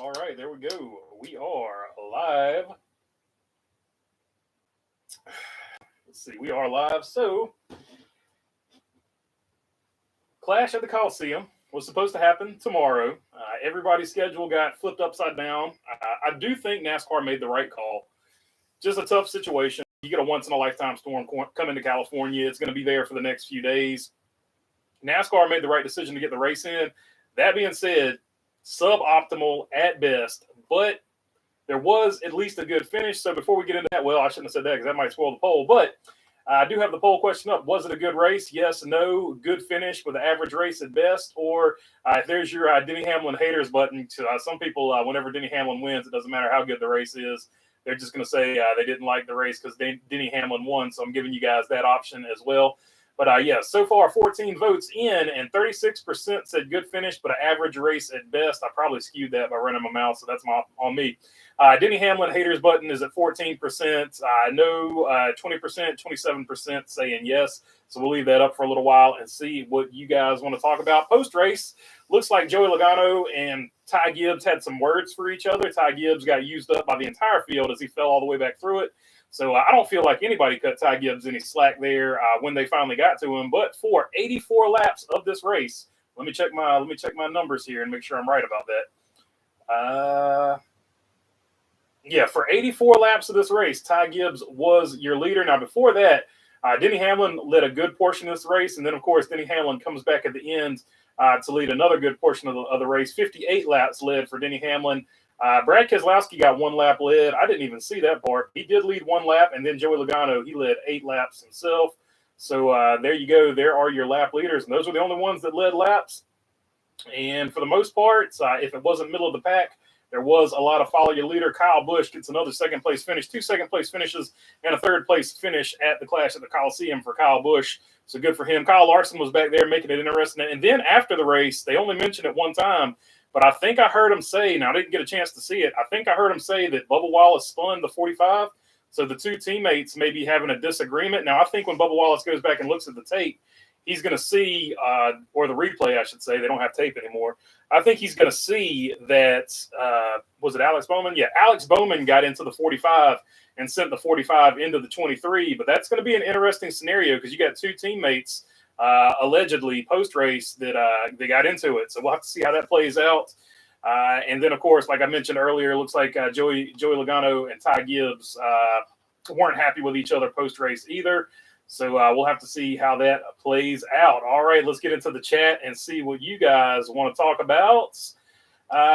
All right, there we go. We are live. Let's see, we are live. So, Clash at the Coliseum was supposed to happen tomorrow. Everybody's schedule got flipped upside down. I do think NASCAR made the right call. Just a tough situation. You get a once in a lifetime storm coming to California. It's going to be there for the next few days. NASCAR made the right decision to get the race in. That being said, suboptimal at best, but there was at least a good finish. So before we get into that, well, I shouldn't have said that because that might spoil the poll, but I do have the poll question up. Was it a good race? Yes, no, good finish with an average race at best, or if there's your Denny Hamlin haters button. Some people, whenever Denny Hamlin wins, it doesn't matter how good the race is. They're just going to say they didn't like the race because Denny Hamlin won. So I'm giving you guys that option as well. But yeah, so far 14 votes in, and 36% said good finish, but an average race at best. I probably skewed that by running my mouth, so that's on me. Denny Hamlin haters button is at 14%. No, 20%, 27% saying yes. So we'll leave that up for a little while and see what you guys want to talk about. Post-race, looks like Joey Logano and Ty Gibbs had some words for each other. Ty Gibbs got used up by the entire field as he fell all the way back through it. So I don't feel like anybody cut Ty Gibbs any slack there when they finally got to him. But for 84 laps of this race, let me check my numbers here and make sure I'm right about that. Yeah, for 84 laps of this race, Ty Gibbs was your leader. Now, before that, Denny Hamlin led a good portion of this race. And then, of course, Denny Hamlin comes back at the end to lead another good portion of the race. 58 laps led for Denny Hamlin. Brad Keselowski got one lap led. I didn't even see that part. He did lead one lap, and then Joey Logano, he led 8 laps himself. So there you go. There are your lap leaders, and those were the only ones that led laps. And for the most part, if it wasn't middle of the pack, there was a lot of follow your leader. Kyle Busch gets another second-place finish, 2 second-place finishes, and a third-place finish at the Clash at the Coliseum for Kyle Busch. So good for him. Kyle Larson was back there making it interesting. And then after the race, they only mentioned it one time, but I think I heard him say, now I didn't get a chance to see it, I think I heard him say that Bubba Wallace spun the 45. So the two teammates may be having a disagreement. Now, I think when Bubba Wallace goes back and looks at the tape, he's going to see, or the replay, I should say, they don't have tape anymore. I think he's going to see that, was it Alex Bowman? Yeah, Alex Bowman got into the 45 and sent the 45 into the 23. But that's going to be an interesting scenario because you got two teammates allegedly post-race that they got into it. So we'll have to see how that plays out. And then, of course, like I mentioned earlier, it looks like Joey Logano and Ty Gibbs weren't happy with each other post-race either. So we'll have to see how that plays out. All right, let's get into the chat and see what you guys want to talk about.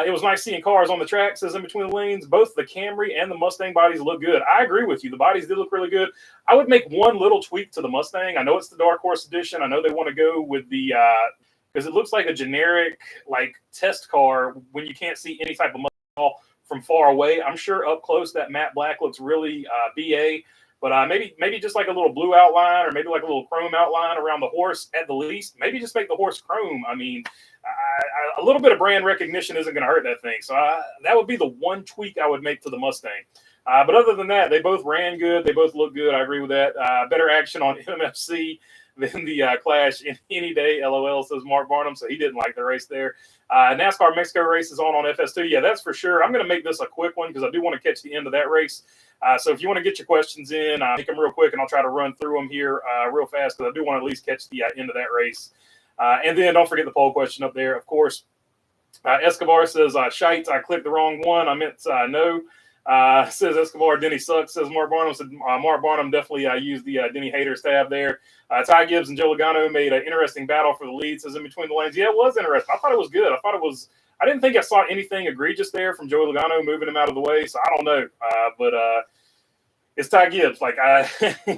It was nice seeing cars on the track, says in between the lanes. Both the Camry and the Mustang bodies look good. I agree with you. The bodies did look really good. I would make one little tweak to the Mustang. I know it's the Dark Horse Edition. I know they want to go with the because it looks like a generic like test car when you can't see any type of Mustang from far away. I'm sure up close that matte black looks really BA. But maybe just like a little blue outline or maybe like a little chrome outline around the horse at the least. Maybe just make the horse chrome. I mean, a little bit of brand recognition isn't going to hurt that thing. So that would be the one tweak I would make to the Mustang. But other than that, they both ran good. They both look good. I agree with that. Better action on MFC than the Clash in any day. LOL, says Mark Barnum. So he didn't like the race there. NASCAR Mexico race is on FS2. Yeah, that's for sure. I'm going to make this a quick one because I do want to catch the end of that race. So if you want to get your questions in, make them real quick, and I'll try to run through them here real fast because I do want to at least catch the end of that race. And then don't forget the poll question up there, of course. Escobar says, shite, I clicked the wrong one. I meant no. Says Escobar, Denny sucks, says Mark Barnum. Said Mark Barnum definitely used the Denny haters tab there. Ty Gibbs and Joe Logano made an interesting battle for the lead, says in between the lanes. Yeah, it was interesting. I thought it was good. I didn't think I saw anything egregious there from Joey Logano moving him out of the way, so I don't know. But it's Ty Gibbs. Like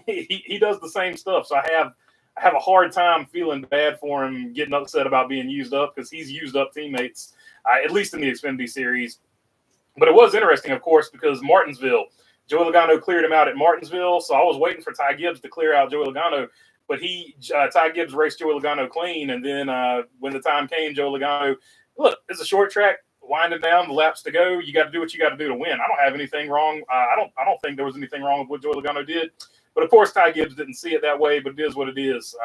he does the same stuff, so I have a hard time feeling bad for him getting upset about being used up because he's used up teammates, at least in the Xfinity Series. But it was interesting, of course, because Martinsville, Joey Logano cleared him out at Martinsville, so I was waiting for Ty Gibbs to clear out Joey Logano. But Ty Gibbs raced Joey Logano clean, and then when the time came, Joey Logano, look, it's a short track, winding down, the laps to go. You got to do what you got to do to win. I don't have anything wrong. I don't think there was anything wrong with what Joey Logano did. But of course, Ty Gibbs didn't see it that way. But it is what it is.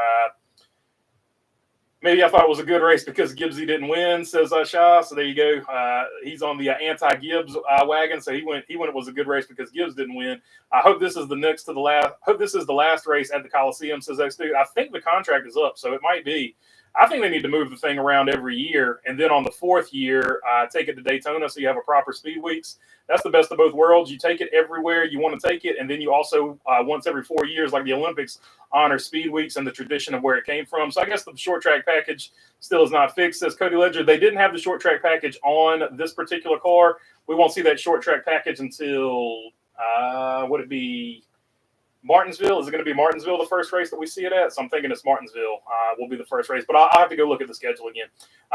Maybe I thought it was a good race because Gibbsy didn't win, says Shaw. So there you go. He's on the anti-Gibbs wagon. So he went. It was a good race because Gibbs didn't win. I hope this is the next to the last. Hope this is the last race at the Coliseum, says X2. I think the contract is up, so it might be. I think they need to move the thing around every year, and then on the fourth year, take it to Daytona so you have a proper speed weeks. That's the best of both worlds. You take it everywhere you want to take it, and then you also, once every 4 years, like the Olympics, honor speed weeks and the tradition of where it came from. So I guess the short track package still is not fixed, says Cody Ledger. They didn't have the short track package on this particular car. We won't see that short track package until, would it be Martinsville? Is it going to be Martinsville the first race that we see it at? So I'm thinking it's Martinsville will be the first race, but I'll have to go look at the schedule again.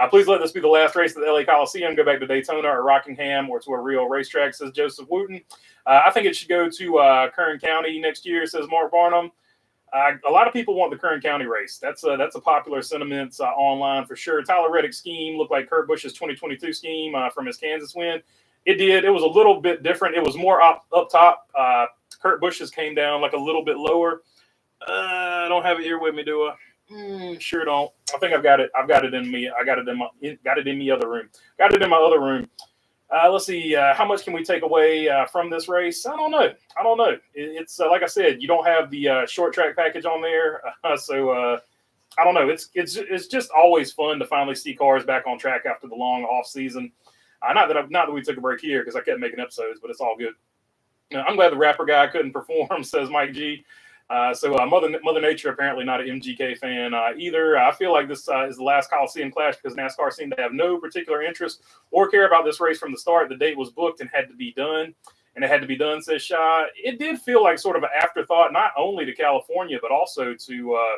Please let this be the last race at the LA Coliseum. Go back to Daytona or Rockingham or to a real racetrack, says Joseph Wooten. I think it should go to Kern County next year, says Mark Barnum. A lot of people want the Kern County race. That's a popular sentiment online for sure. Tyler Reddick's scheme looked like Kurt Busch's 2022 scheme from his Kansas win. It did. It was a little bit different. It was more up top. Kurt Busch's came down like a little bit lower. I don't have it here with me, do I? Sure don't. I think I've got it. I've got it in me. I got it in my other room. Got it in my other room. Let's see. How much can we take away from this race? I don't know. It's like I said, you don't have the short track package on there, so I don't know. It's just always fun to finally see cars back on track after the long off season. Not that we took a break here because I kept making episodes, but it's all good. I'm glad the rapper guy couldn't perform, says Mike G. So Mother Nature apparently not an MGK fan either. I feel like this is the last Coliseum clash because NASCAR seemed to have no particular interest or care about this race from the start. The date was booked and had to be done. And it had to be done, says Shaw. It did feel like sort of an afterthought, not only to California, but also to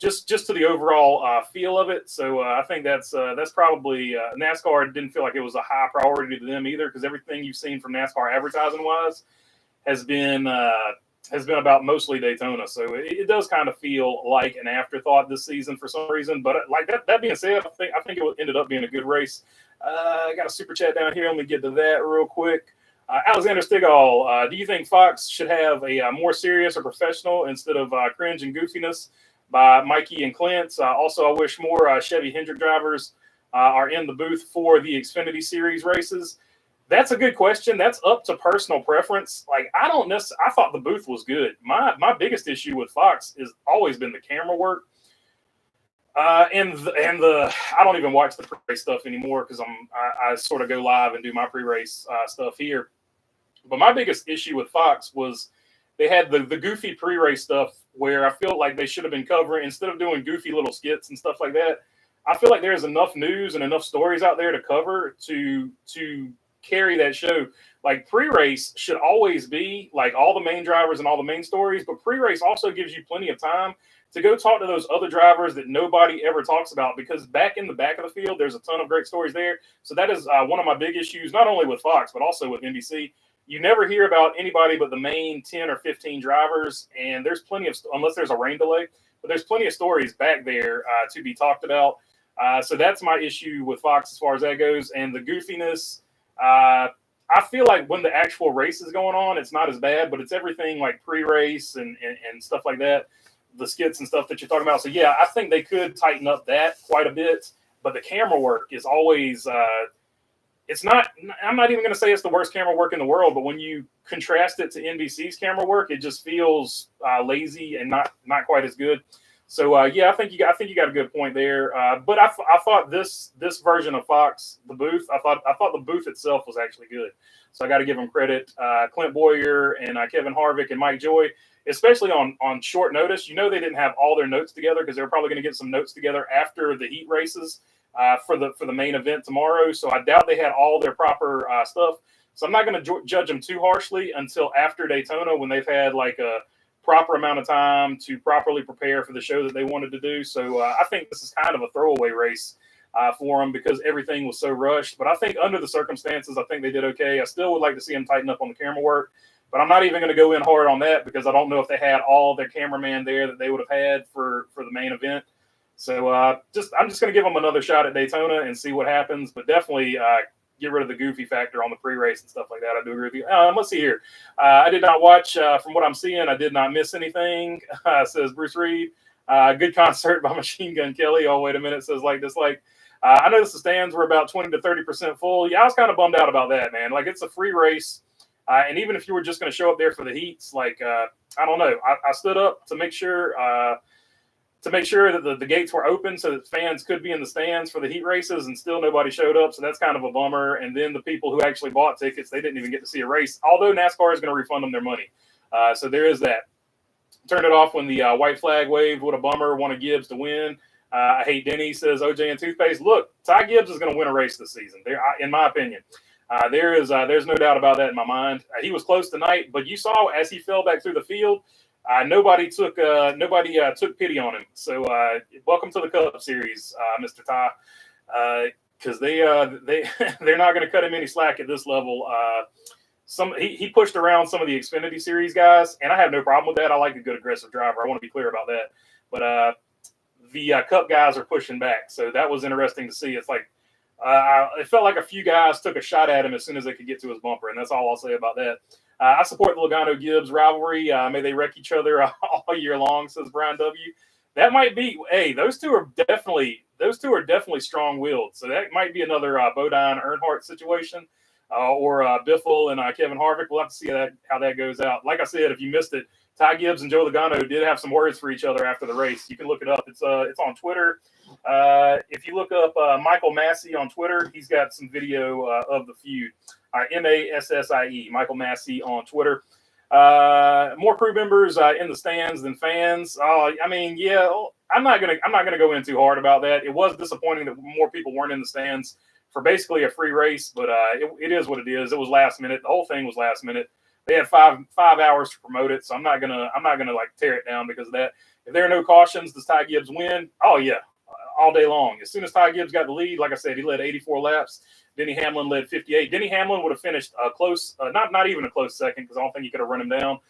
just to the overall feel of it. So I think that's probably NASCAR didn't feel like it was a high priority to them either, because everything you've seen from NASCAR advertising wise has been about mostly Daytona. So it does kind of feel like an afterthought this season for some reason. But like that being said, I think it ended up being a good race. I got a super chat down here. Let me get to that real quick. Alexander Stigall, do you think Fox should have a more serious or professional instead of cringe and goofiness by Mikey and Clint? Also, I wish more Chevy Hendrick drivers are in the booth for the Xfinity Series races. That's a good question. That's up to personal preference. Like, I thought the booth was good. My biggest issue with Fox has always been the camera work. And I don't even watch the pre-race stuff anymore because I sort of go live and do my pre-race stuff here. But my biggest issue with Fox was they had the goofy pre-race stuff where I feel like they should have been covering, instead of doing goofy little skits and stuff like that. I feel like there's enough news and enough stories out there to cover to carry that show. Like, pre-race should always be like all the main drivers and all the main stories, but pre-race also gives you plenty of time to go talk to those other drivers that nobody ever talks about, because back in the back of the field, there's a ton of great stories there. So that is one of my big issues, not only with Fox, but also with NBC. You never hear about anybody but the main 10 or 15 drivers, and there's plenty of, unless there's a rain delay, but there's plenty of stories back there to be talked about. So that's my issue with Fox as far as that goes. And the goofiness, I feel like when the actual race is going on, it's not as bad, but it's everything like pre-race and stuff like that, the skits and stuff that you're talking about. So yeah, I think they could tighten up that quite a bit, but the camera work is always, it's not, I'm not even going to say it's the worst camera work in the world, but when you contrast it to NBC's camera work, it just feels lazy and not quite as good. So yeah, I think you got a good point there. But I thought this version of Fox, the booth, I thought the booth itself was actually good. So I got to give them credit. Clint Boyer and Kevin Harvick and Mike Joy, especially on short notice. You know, they didn't have all their notes together because they were probably going to get some notes together after the heat races for the main event tomorrow. So I doubt they had all their proper stuff. So I'm not going to judge them too harshly until after Daytona, when they've had like a proper amount of time to properly prepare for the show that they wanted to do. So I think this is kind of a throwaway race for them because everything was so rushed. But I think under the circumstances, I think they did okay. I still would like to see them tighten up on the camera work, but I'm not even going to go in hard on that because I don't know if they had all their cameraman there that they would have had for the main event. So I'm just going to give them another shot at Daytona and see what happens, but definitely get rid of the goofy factor on the pre-race and stuff like that. I do agree with you. Let's see here. I did not watch, from what I'm seeing, I did not miss anything, says Bruce Reed. Good concert by Machine Gun Kelly. Oh, wait a minute. Says like this, like, I noticed the stands were about 20 to 30% full. Yeah, I was kind of bummed out about that, man. Like, it's a free race. And even if you were just going to show up there for the heats, like, I don't know. I stood up to make sure that the gates were open so that fans could be in the stands for the heat races, and still nobody showed up. So that's kind of a bummer. And then the people who actually bought tickets, they didn't even get to see a race, although NASCAR is going to refund them their money. So there is that. Turned it off when the white flag waved. What a bummer. Wanted Gibbs to win. I hate Denny, says OJ and Toothpaste. Look, Ty Gibbs is going to win a race this season, in my opinion. There's no doubt about that in my mind. He was close tonight, but you saw as he fell back through the field, nobody took pity on him. So welcome to the Cup Series, Mr. Ty, because they're not going to cut him any slack at this level. He pushed around some of the Xfinity Series guys, and I have no problem with that. I like a good aggressive driver. I want to be clear about that. But the Cup guys are pushing back, so that was interesting to see. It's like it felt like a few guys took a shot at him as soon as they could get to his bumper, and that's all I'll say about that. I support the Logano-Gibbs rivalry. May they wreck each other all year long, says Brian W. That might be. Hey, those two are definitely strong-willed. So that might be another Bodine Earnhardt situation. Or Biffle and Kevin Harvick. We'll have to see how that goes out. Like I said, if you missed it, Ty Gibbs and Joe Logano did have some words for each other after the race. You can look it up. It's on Twitter. If you look up Michael Massey on Twitter, he's got some video of the feud. Massie, Michael Massey on Twitter. More crew members in the stands than fans. I mean, yeah, I'm not gonna go in too hard about that. It was disappointing that more people weren't in the stands for basically a free race, but it is what it is. It was last minute. The whole thing was last minute. They had five hours to promote it, so I'm not gonna like tear it down because of that. If there are no cautions, does Ty Gibbs win? Oh yeah, all day long. As soon as Ty Gibbs got the lead, like I said, he led 84 laps. Denny Hamlin led 58. Denny Hamlin would have finished close, not even a close second, because I don't think he could have run him down.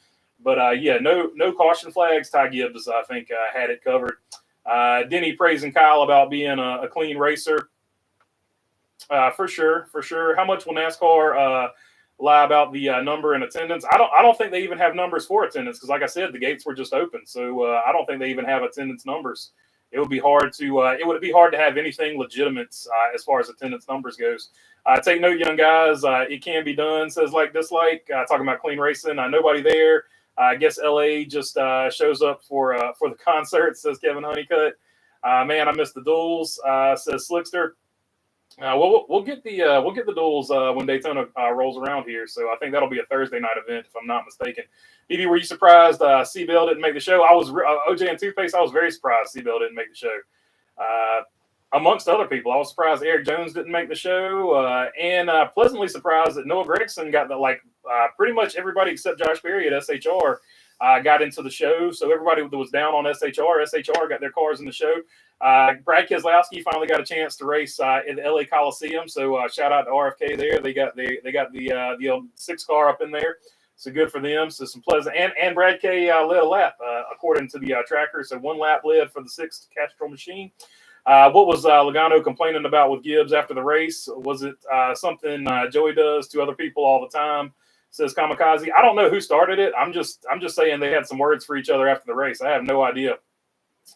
But yeah, no caution flags. Ty Gibbs, I think, had it covered. Denny praising Kyle about being a clean racer. For sure. How much will NASCAR lie about the number and attendance? I don't think they even have numbers for attendance because, like I said, the gates were just open. So I don't think they even have attendance numbers. It would be hard to have anything legitimate as far as attendance numbers goes. Take note, young guys. It can be done. Says like dislike. Talking about clean racing. Nobody there. I guess LA just shows up for the concert. Says Kevin Honeycutt. Man, I missed the duels. Says Slickster. We'll get the duels when Daytona rolls around here. So I think that'll be a Thursday night event, if I'm not mistaken. BB, were you surprised Seabell didn't make the show? I was OJ and Toothpaste. I was very surprised Seabell didn't make the show. Amongst other people, I was surprised Eric Jones didn't make the show, and pleasantly surprised that Noah Gragson got pretty much everybody except Josh Berry at SHR got into the show. So everybody that was down on SHR got their cars in the show. Brad Keselowski finally got a chance to race in the LA Coliseum. So shout out to RFK there. They got the 6 car up in there. So good for them. So some pleasant and Brad K led a lap according to the tracker. So 1 lap led for the 6th Castrol machine. What was Logano complaining about with Gibbs after the race? Was it something Joey does to other people all the time? Says Kamikaze. I don't know who started it. I'm just saying they had some words for each other after the race. I have no idea.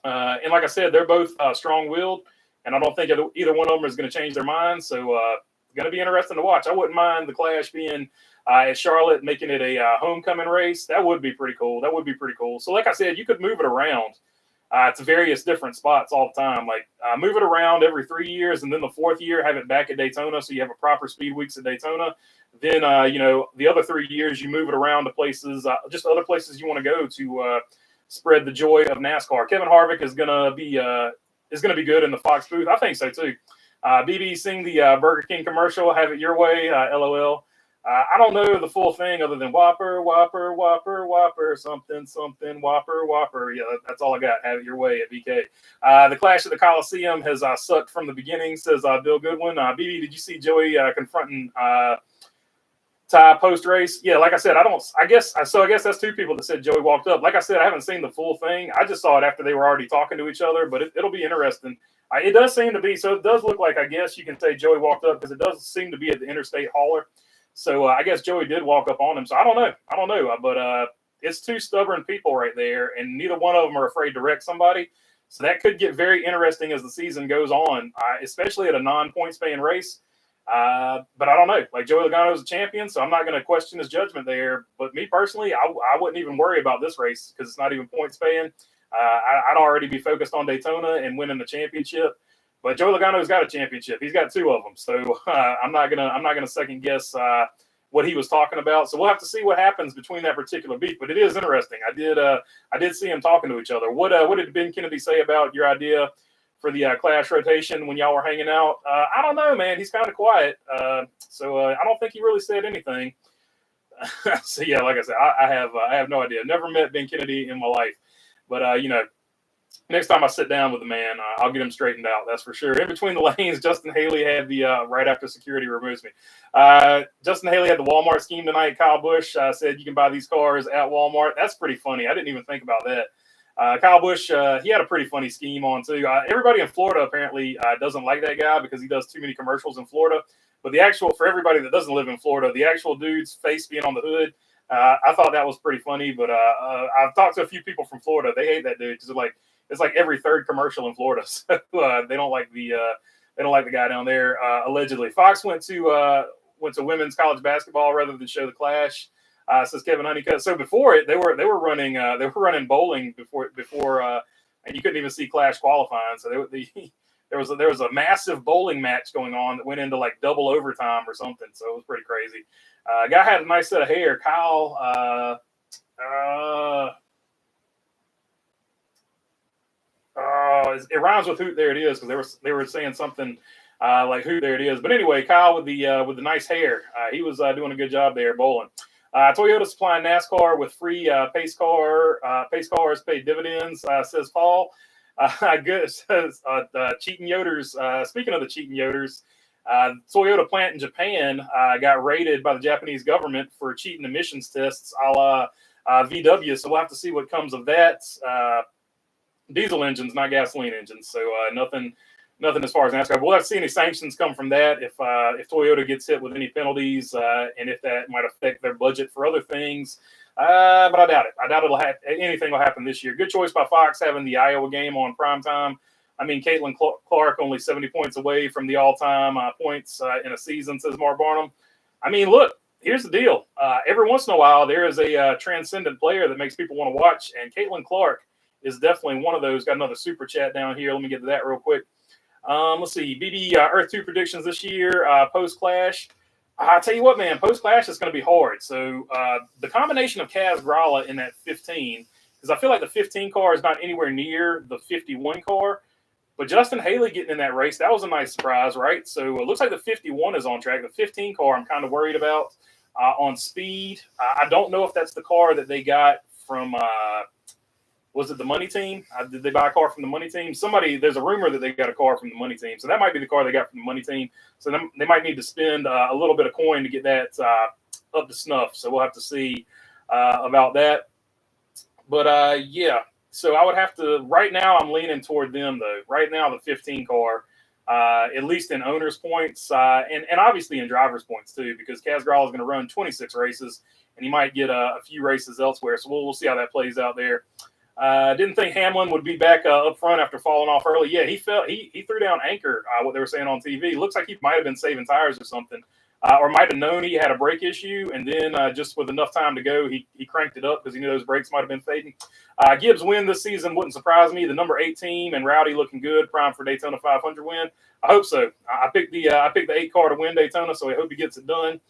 And like I said, they're both strong-willed, and I don't think either one of them is going to change their minds. So going to be interesting to watch. I wouldn't mind the clash being at Charlotte, making it a homecoming race. That would be pretty cool. So like I said, you could move it around to various different spots all the time. Like move it around every 3 years, and then the 4th year have it back at Daytona, so you have a proper speed weeks at Daytona. Then the other 3 years you move it around to places, just other places you want to go to spread the joy of NASCAR. Kevin Harvick is gonna be good in the Fox booth. I think so too. BB, sing the Burger King commercial. Have it your way. LOL. I don't know the full thing other than Whopper, Whopper, Whopper, Whopper, something, Whopper, Whopper. Yeah, that's all I got. Have it your way at BK. The Clash of the Coliseum has sucked from the beginning, says Bill Goodwin. BB, did you see Joey confronting Ty post race? Yeah, like I said, I guess that's 2 people that said Joey walked up. Like I said, I haven't seen the full thing. I just saw it after they were already talking to each other, but it'll be interesting. It does seem to be, so it does look like, I guess you can say Joey walked up because it does seem to be at the interstate hauler. So I guess Joey did walk up on him. So I don't know. But it's two stubborn people right there, and neither one of them are afraid to wreck somebody. So that could get very interesting as the season goes on, especially at a non-points paying race. But I don't know. Like, Joey Logano is a champion, so I'm not going to question his judgment there. But me personally, I wouldn't even worry about this race because it's not even points paying. I'd already be focused on Daytona and winning the championship. But Joey Logano's got a championship. He's got two of them, so I'm not gonna second guess what he was talking about. So we'll have to see what happens between that particular beef. But it is interesting. I did see him talking to each other. What did Ben Kennedy say about your idea for the Clash rotation when y'all were hanging out? I don't know, man. He's kind of quiet, so I don't think he really said anything. So yeah, like I said, I have no idea. Never met Ben Kennedy in my life, but next time I sit down with the man, I'll get him straightened out. That's for sure. In between the lanes, Justin Haley had the right after security removes me. Justin Haley had the Walmart scheme tonight. Kyle Busch said you can buy these cars at Walmart. That's pretty funny. I didn't even think about that. Kyle Busch, he had a pretty funny scheme on too. Everybody in Florida apparently doesn't like that guy because he does too many commercials in Florida. But for everybody that doesn't live in Florida, the actual dude's face being on the hood, I thought that was pretty funny. But I've talked to a few people from Florida. They hate that dude because it's like every third commercial in Florida. So they don't like the guy down there. Allegedly, Fox went to women's college basketball rather than show the Clash. Says Kevin Honeycutt. So before it, they were running bowling before, and you couldn't even see Clash qualifying. So there was a massive bowling match going on that went into like double overtime or something. So it was pretty crazy. Guy had a nice set of hair. Kyle. It rhymes with Hoot There It Is because they were saying something like Hoot There It Is. But anyway, Kyle with the nice hair, he was doing a good job there bowling. Toyota supplying NASCAR with free pace cars pay dividends, says Paul. Good says cheating Yoders. Speaking of the cheating Yoders, Toyota plant in Japan got raided by the Japanese government for cheating emissions tests, a la VW. So we'll have to see what comes of that. Diesel engines, not gasoline engines. So nothing as far as NASCAR. But we'll have to see any sanctions come from that if Toyota gets hit with any penalties and if that might affect their budget for other things. But I doubt it. I doubt anything will happen this year. Good choice by Fox having the Iowa game on primetime. I mean, Caitlin Clark only 70 points away from the all-time points in a season, says Mark Barnum. I mean, look, here's the deal. Every once in a while, there is a transcendent player that makes people want to watch, and Caitlin Clark is definitely one of those. Got another super chat down here. Let me get to that real quick. Let's see. BB Earth 2 predictions this year, post-Clash. I tell you what, man, post-Clash is going to be hard. So the combination of Kaz Grala in that 15, because I feel like the 15 car is not anywhere near the 51 car, but Justin Haley getting in that race, that was a nice surprise, right? So it looks like the 51 is on track. The 15 car I'm kind of worried about on speed. I don't know if that's the car that they got from was it the money team? Did they buy a car from the money team? There's a rumor that they got a car from the money team. So that might be the car they got from the money team. So they might need to spend a little bit of coin to get that up to snuff. So we'll have to see about that. But yeah, so I would have to, right now I'm leaning toward them though. Right now, the 15 car, at least in owner's points and obviously in driver's points too, because Kaz Grala is going to run 26 races and he might get a few races elsewhere. So we'll see how that plays out there. Didn't think Hamlin would be back up front after falling off early. Yeah, he threw down anchor, what they were saying on TV. Looks like he might have been saving tires or something, or might have known he had a brake issue, and then just with enough time to go, he cranked it up because he knew those brakes might have been fading. Gibbs win this season wouldn't surprise me. The number 8 team and Rowdy looking good, prime for Daytona 500 win. I hope so. I picked the 8 car to win Daytona, so I hope he gets it done.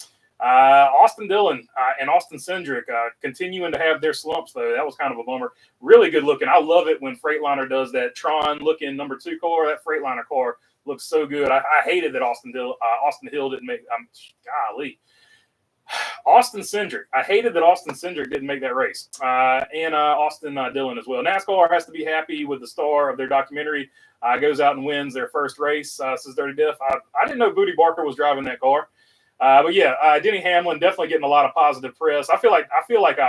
Austin Dillon and Austin Cindric continuing to have their slumps, though. That was kind of a bummer. Really good looking. I love it when Freightliner does that Tron looking number 2 car. That Freightliner car looks so good. I hated that Austin Hill didn't make. Golly, Austin Cindric. I hated that Austin Cindric didn't make that race. And Austin Dillon as well. NASCAR has to be happy with the star of their documentary. Goes out and wins their first race. Says Dirty Diff. I didn't know Booty Barker was driving that car. But yeah, Denny Hamlin definitely getting a lot of positive press. I feel like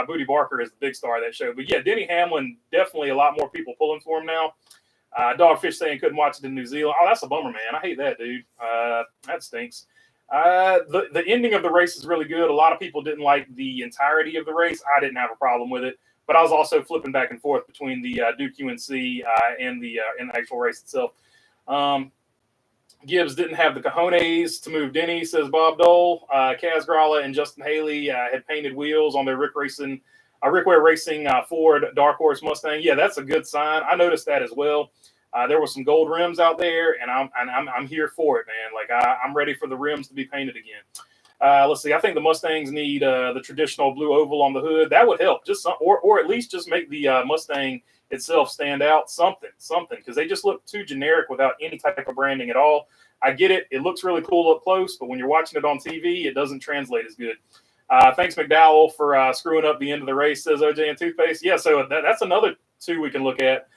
Booty Barker is the big star of that show. But yeah, Denny Hamlin, definitely a lot more people pulling for him now. Dogfish saying couldn't watch it in New Zealand. Oh, that's a bummer, man. I hate that, dude. That stinks. The ending of the race is really good. A lot of people didn't like the entirety of the race. I didn't have a problem with it, but I was also flipping back and forth between the Duke UNC and the actual race itself. Gibbs didn't have the cojones to move Denny, says Bob Dole. Kaz Gralla and Justin Haley had painted wheels on their Rick Ware Racing Ford Dark Horse Mustang. Yeah, that's a good sign. I noticed that as well. There were some gold rims out there, and I'm here for it, man. Like I'm ready for the rims to be painted again. Let's see. I think the Mustangs need the traditional blue oval on the hood. That would help, just or at least just make the Mustang itself stand out, something, because they just look too generic without any type of branding at all. I get it; it looks really cool up close, but when you're watching it on TV, it doesn't translate as good. Thanks, McDowell, for screwing up the end of the race, says OJ and Toothpaste. Yeah, so that's another two we can look at.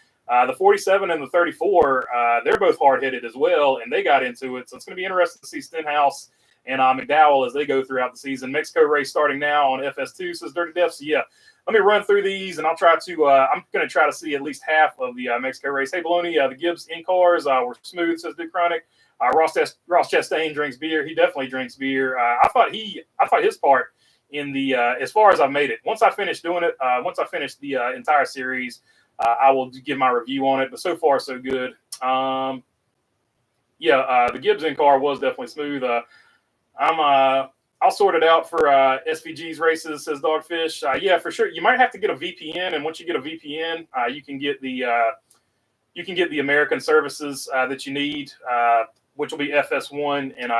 The 47 and the 34, they're both hard-hitted as well, and they got into it. So it's going to be interesting to see Stenhouse and McDowell as they go throughout the season. Mexico race starting now on FS2, says Dirty Def. So, yeah, let me run through these, and I'll try to I'm going to try to see at least half of the Mexico race. Hey, Baloney, the Gibbs in-cars were smooth, says Duke Chronic. Ross Chastain drinks beer. He definitely drinks beer. I thought his part in the as far as I've made it. Once I finish doing it, once I finish the entire series, I will give my review on it. But so far, so good. The Gibbs in-car was definitely smooth. I'll sort it out for SVG's races, says Dogfish. Yeah, for sure. You might have to get a VPN, and once you get a VPN, you can get the American services that you need, which will be FS1 and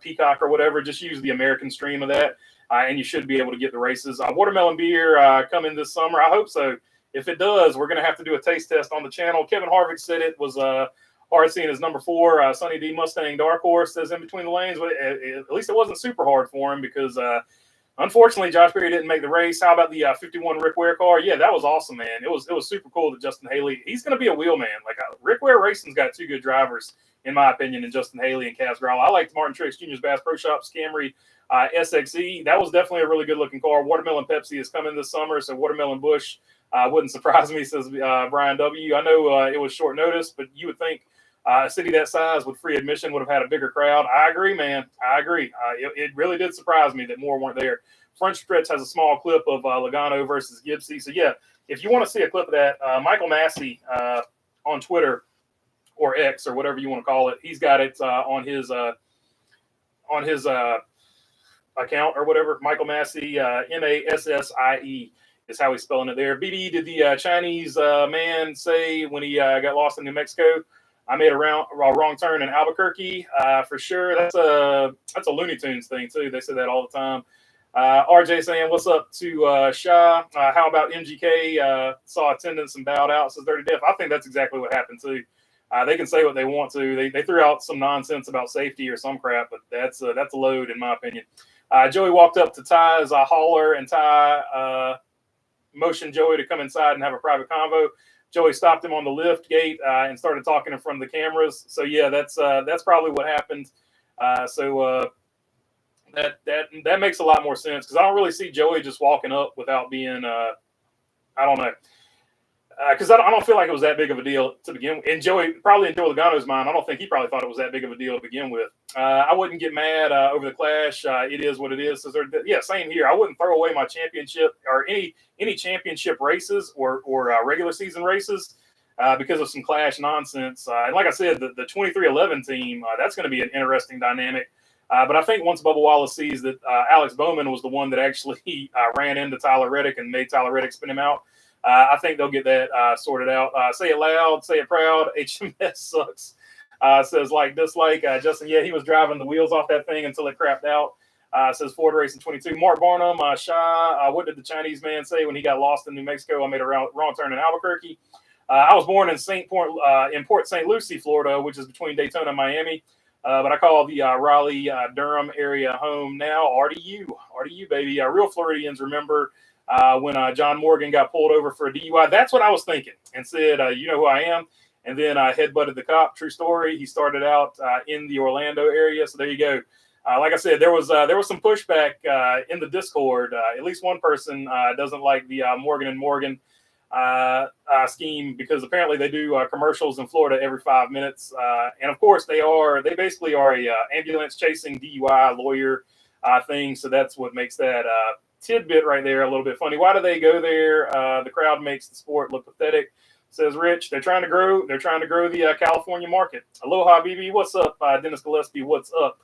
Peacock or whatever. Just use the American stream of that, and you should be able to get the races. Watermelon beer coming this summer. I hope so. If it does, we're going to have to do a taste test on the channel. Kevin Harvick said it was hard seeing his number 4, Sonny D Mustang Dark Horse, says in between the lanes. But at least it wasn't super hard for him because, unfortunately, Josh Berry didn't make the race. How about the 51 Rick Ware car? Yeah, that was awesome, man. It was super cool that Justin Haley, he's going to be a wheel man. Like Rick Ware Racing's got two good drivers, in my opinion, in Justin Haley and Kaz Gralla. I liked Martin Truex Jr.'s Bass Pro Shops Camry SXE. That was definitely a really good looking car. Watermelon Pepsi is coming this summer, so Watermelon Bush wouldn't surprise me, says Brian W. I know it was short notice, but you would think a city that size with free admission would have had a bigger crowd. I agree, man. I agree. It really did surprise me that more weren't there. Front Stretch has a small clip of Logano versus Gibbsy. So, yeah, if you want to see a clip of that, Michael Massey on Twitter or X or whatever you want to call it, he's got it on his account or whatever. Michael Massey, Massie is how he's spelling it there. BD, did the Chinese man say when he got lost in New Mexico, I made a wrong turn in Albuquerque? For sure. That's a Looney Tunes thing, too. They say that all the time. RJ saying, what's up to Shah? How about MGK? Saw attendance and bowed out, says Dirty Def. I think that's exactly what happened, too. They can say what they want to. They threw out some nonsense about safety or some crap, but that's a load, in my opinion. Joey walked up to Ty's Holler, and Ty motioned Joey to come inside and have a private convo. Joey stopped him on the lift gate and started talking in front of the cameras. So yeah, that's probably what happened. That makes a lot more sense because I don't really see Joey just walking up without being I don't know. Because I don't feel like it was that big of a deal to begin with. And Joey, probably in Joey Logano's mind, I don't think he probably thought it was that big of a deal to begin with. I wouldn't get mad over the clash. It is what it is. So yeah, same here. I wouldn't throw away my championship or any championship races or regular season races because of some clash nonsense. And like I said, the 2311 team, that's going to be an interesting dynamic. But I think once Bubba Wallace sees that Alex Bowman was the one that actually ran into Tyler Reddick and made Tyler Reddick spin him out, I think they'll get that sorted out. Say it loud, say it proud. HMS sucks. Says like dislike. Justin, yeah, he was driving the wheels off that thing until it crapped out. Says Ford Racing 22. Mark Barnum, Shah, what did the Chinese man say when he got lost in New Mexico? I made a wrong turn in Albuquerque. I was born in Port St. Lucie, Florida, which is between Daytona and Miami. But I call the Raleigh, Durham area home now. RDU, baby. Real Floridians remember when John Morgan got pulled over for a DUI. That's what I was thinking and said, you know who I am? And then I headbutted the cop. True story. He started out in the Orlando area. So there you go. Like I said, there was some pushback in the Discord. At least one person doesn't like the Morgan and Morgan scheme, because apparently they do commercials in Florida every 5 minutes. And of course they basically are a ambulance chasing DUI lawyer thing. So that's what makes that tidbit right there a little bit funny. Why do they go there? The crowd makes the sport look pathetic, says Rich. They're trying to grow the California market. Aloha, BB. What's up? Dennis Gillespie. What's up?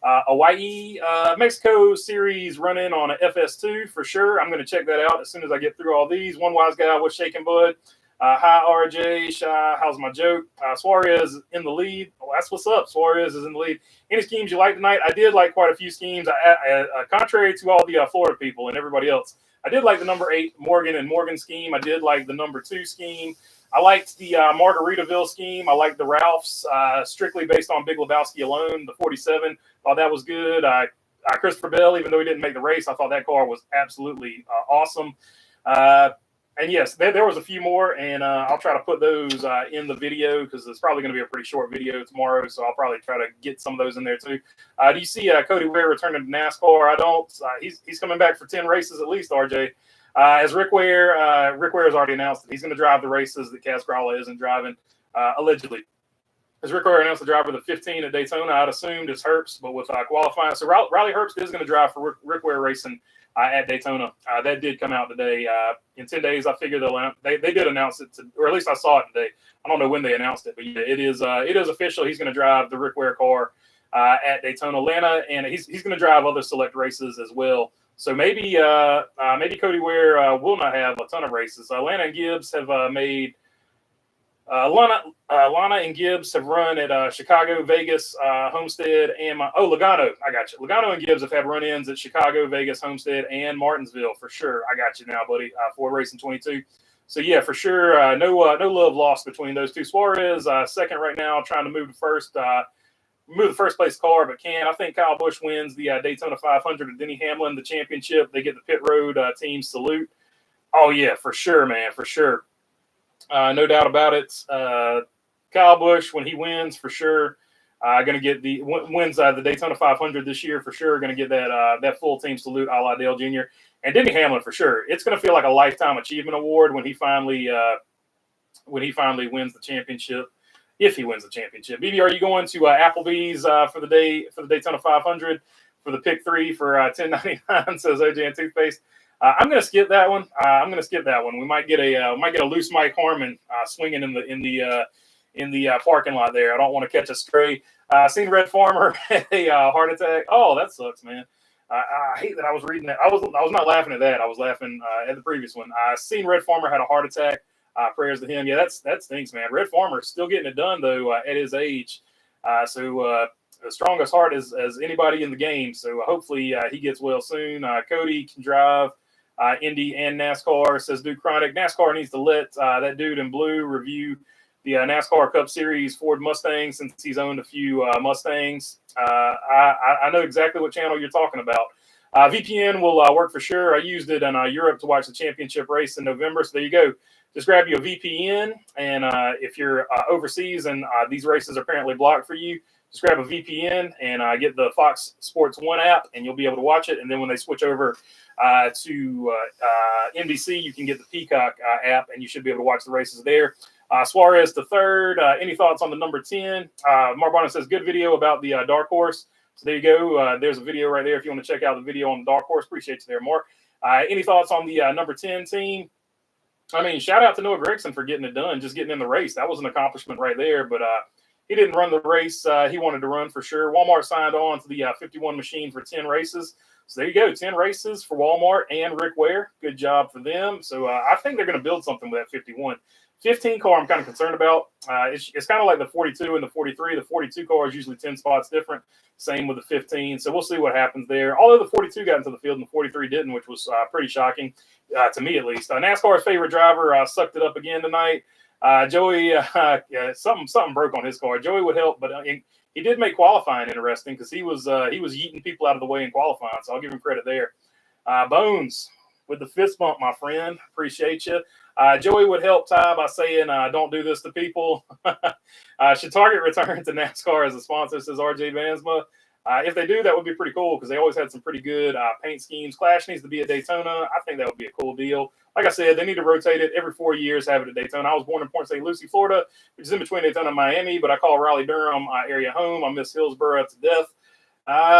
Hawaii, Mexico series running on a FS2 for sure. I'm going to check that out as soon as I get through all these. One wise guy was shaking bud. Hi, RJ. Shy, how's my joke? Suarez in the lead. Oh, that's what's up. Suarez is in the lead. Any schemes you like tonight? I did like quite a few schemes. Contrary to all the Florida people and everybody else, I did like the number 8 Morgan and Morgan scheme. I did like the number 2 scheme. I liked the Margaritaville scheme. I liked the Ralphs, strictly based on Big Lebowski alone. The 47, thought that was good. Christopher Bell, even though he didn't make the race, I thought that car was absolutely awesome. And yes, there was a few more, and I'll try to put those in the video because it's probably going to be a pretty short video tomorrow, so I'll probably try to get some of those in there too. Do you see Cody Ware returning to NASCAR? I don't. He's coming back for 10 races at least, RJ. As Rick Ware has already announced that he's going to drive the races that Kaz Gralla isn't driving, allegedly. As Rick Ware announced the driver of the 15 at Daytona, I'd assumed it's Herbst, but with qualifying. So Riley Herbst is going to drive for Rick Ware Racing at Daytona. That did come out today. In 10 days, I figure they did announce it, or at least I saw it today. I don't know when they announced it, but yeah, it is official. He's going to drive the Rick Ware car at Daytona, Atlanta, and he's going to drive other select races as well. So maybe Cody Ware will not have a ton of races. Lana and Gibbs have made Lana and Gibbs have run at Chicago, Vegas, Homestead, and Logano. I got you. Logano and Gibbs have had run-ins at Chicago, Vegas, Homestead, and Martinsville for sure. I got you now, buddy. Ford Racing 22. So yeah, for sure. No love lost between those two. Suarez second right now, trying to move to first. Move the first place car, but I think Kyle Busch wins the Daytona 500 with Denny Hamlin, the championship. They get the pit road team salute. Oh yeah, for sure, man, for sure. No doubt about it. Kyle Busch, when he wins, for sure, going to get wins the Daytona 500 this year, for sure. Going to get that full team salute, a la Dale Jr. And Denny Hamlin, for sure. It's going to feel like a lifetime achievement award when he finally wins the championship. If he wins the championship. BB, are you going to Applebee's for the Daytona 500 for the pick 3 for $10.99? Says OJ and Toothpaste. I'm going to skip that one. We might get a loose Mike Harmon swinging in the parking lot there. I don't want to catch a stray. Seen Red Farmer had a heart attack. Oh, that sucks, man. I hate that I was reading that. I was not laughing at that. I was laughing at the previous one. Seen Red Farmer had a heart attack. Prayers to him. Yeah, that stinks, man. Red Farmer's still getting it done though at his age. So the strongest heart as anybody in the game. So hopefully he gets well soon. Cody can drive Indy and NASCAR. Says Duke Chronic. NASCAR needs to let that dude in blue review the NASCAR Cup Series Ford Mustang since he's owned a few Mustangs. I know exactly what channel you're talking about. VPN will work for sure. I used it in Europe to watch the championship race in November. So there you go. Just grab you a VPN, and if you're overseas and these races are apparently blocked for you, just grab a VPN and get the Fox Sports 1 app, and you'll be able to watch it. And then when they switch over to NBC, you can get the Peacock app, and you should be able to watch the races there. Suarez to third. Any thoughts on the number 10? Mark Barnett says, good video about the Dark Horse. So there you go. There's a video right there if you want to check out the video on the Dark Horse. Appreciate you there, Mark. Any thoughts on the number 10 team? I mean, shout out to Noah Gragson for getting it done, just getting in the race. That was an accomplishment right there, but he didn't run the race he wanted to run for sure. Walmart signed on to the 51 machine for 10 races. So there you go, 10 races for Walmart and Rick Ware. Good job for them. So I think they're going to build something with that 51. 15 car I'm kind of concerned about. It's kind of like the 42 and the 43. The 42 car is usually 10 spots different. Same with the 15. So we'll see what happens there. Although the 42 got into the field and the 43 didn't, which was pretty shocking to me at least. NASCAR's favorite driver sucked it up again tonight. Joey, something broke on his car. Joey would help, but he did make qualifying interesting because he was yeeting people out of the way in qualifying. So I'll give him credit there. Bones with the fist bump, my friend. Appreciate you. Joey would help Ty by saying, don't do this to people. Should Target return to NASCAR as a sponsor, says RJ Bansma. If they do, that would be pretty cool because they always had some pretty good paint schemes. Clash needs to be at Daytona. I think that would be a cool deal. Like I said, they need to rotate it every 4 years, have it at Daytona. I was born in Port St. Lucie, Florida, which is in between Daytona and Miami, but I call Raleigh-Durham area home. I miss Hillsborough to death.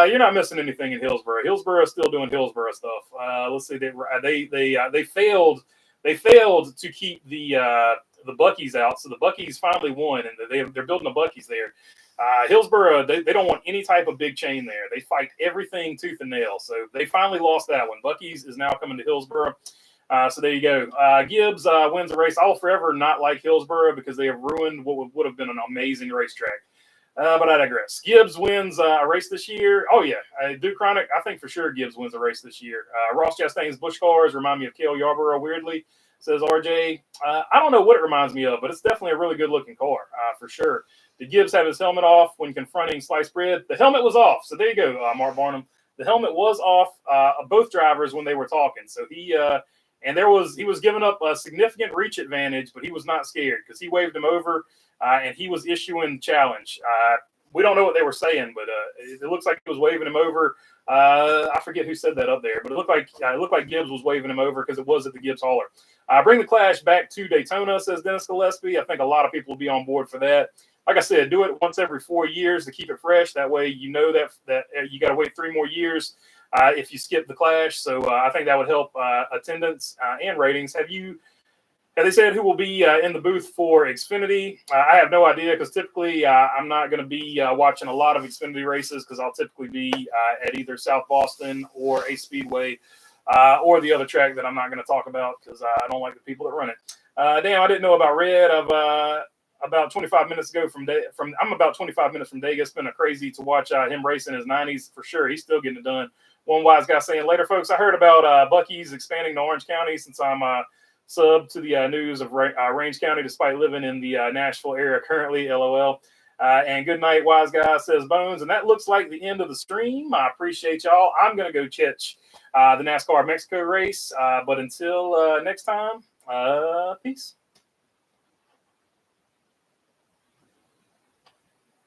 You're not missing anything in Hillsborough. Hillsborough is still doing Hillsborough stuff. Let's see, they failed to keep the Buc-ee's out, so the Buc-ee's finally won, and they're building the Buc-ee's there. Hillsborough, they don't want any type of big chain there. They fight everything tooth and nail, so they finally lost that one. Buc-ee's is now coming to Hillsborough. So there you go. Gibbs wins a race. I'll forever not like Hillsborough because they have ruined what would have been an amazing racetrack. But I digress. Gibbs wins a race this year. Oh, yeah. Duke Chronic, I think for sure Gibbs wins a race this year. Ross Chastain's Busch cars remind me of Cale Yarborough, weirdly, says RJ. I don't know what it reminds me of, but it's definitely a really good-looking car, for sure. Did Gibbs have his helmet off when confronting sliced bread? The helmet was off. So there you go, Mark Barnum. The helmet was off of both drivers when they were talking. So he was giving up a significant reach advantage, but he was not scared because he waved him over. And he was issuing challenge. We don't know what they were saying, but it looks like he was waving him over. I forget who said that up there, but it looked like Gibbs was waving him over because it was at the Gibbs Hauler. Bring the Clash back to Daytona, says Dennis Gillespie. I think a lot of people will be on board for that. Like I said, do it once every 4 years to keep it fresh. That way, you know that you got to wait 3 more years if you skip the Clash. So I think that would help attendance and ratings. Have they said who will be in the booth for Xfinity? I have no idea because typically I'm not going to be watching a lot of Xfinity races because I'll typically be at either South Boston or a Speedway or the other track that I'm not going to talk about because I don't like the people that run it. Damn, I didn't know about Red. About 25 minutes ago I'm about 25 minutes from Vegas. It's been crazy to watch him race in his 90s for sure. He's still getting it done. One wise guy saying, later, folks, I heard about Buc-ee's expanding to Orange County since I'm sub to the news of Range County despite living in the Nashville area currently, LOL. And good night, wise guy, says Bones. And that looks like the end of the stream. I appreciate y'all. I'm going to go catch the NASCAR Mexico race. But until next time, peace.